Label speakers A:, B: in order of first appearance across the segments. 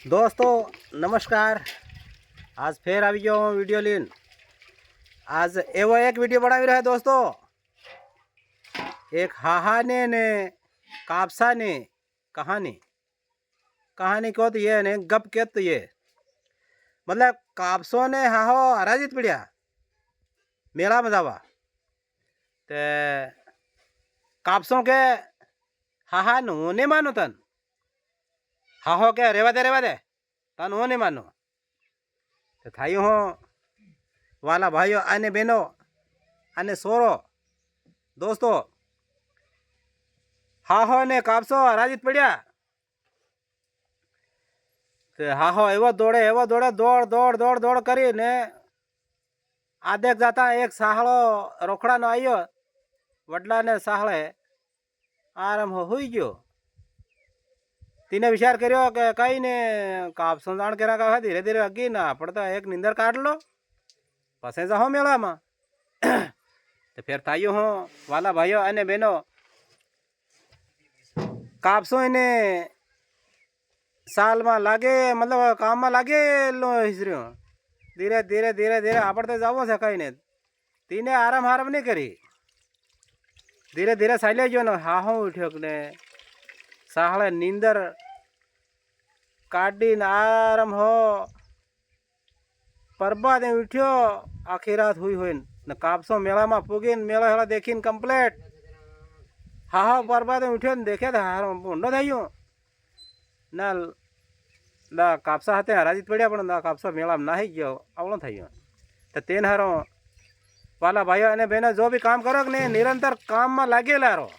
A: दोस्तों नमस्कार। आज फिर આવી ગયો હું વિડીયો લઈને। आज એવો એક વિડીયો બનાવી રહ્યો दोस्तों। एक हाहाने ने कापसा ने कहानी को तो ये ने गप के तो ये मतलब कापसों ने हाहो हराजित पड़िया मेला में जावा ते कापसों के हाहा नो मानो तन हाहो के रेवा दे तन हो नहीं मानो तो थाई हो वाला भाइयों आने बहनों आने सोरो दोस्तों हाहो ने कापसो हराजित पड़िया तो हाहो एवो दौड़े दौड़ दौड़ दौड़ दौड़ करी ने आधेक जाता एक साहड़ो रोखड़ा नो आयो वडला ने साहड़े आराम हुई गयो। तीने विचार करो कि कई ने कापसो जान करा का धीरे धीरे अगी ना पड़ता एक निंदर काट लो पसे जाओ मेला में तो फिर ताइयो हो वाला भाइयों अने बहनों कापसो इने साल में लागे मतलब काम में लागे लो हिसरियो धीरे धीरे धीरे धीरे आपड़ते जावो से कई ने तीने आराम आराम नहीं करी धीरे धीरे साइले जो न हाहो उठ्यो ने साहले नींदर काटी आराम हो परबाद उठ्यो आखी रात हुई न कापसो मेला में पूगी मेला हेला देखी कम्प्लेट हाहा परबाद उठ्यो ने देखे हार ऊंडो थयो ना कापसा हाथे हराजित पड़िया पण ना कापसा मेला में नाही गयो आवलो थयो तो तेन हारो वाला भाइयों अने बहनों जो भी काम करो ने निरंतर काम में लागेला रहो।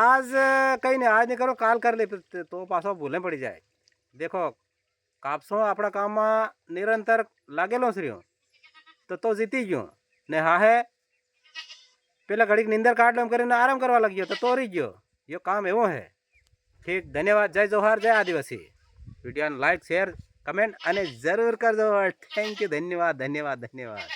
A: आज कहीं नहीं आज नहीं करो काल कर ले तो पासो भूले पड़ी जाए। देखो कापसो अपना काम में निरंतर लागेलो श्रीयो तो जीती गयो ने हाँ है पेला घड़ी नींदर काट लो कर आराम करवा लग गयो तो री गयो यो काम एवं है। ठीक धन्यवाद। जय जोहार जय आदिवासी। वीडियो लाइक शेयर कमेंट अने जरूर कर दो। थैंक यू धन्यवाद धन्यवाद धन्यवाद।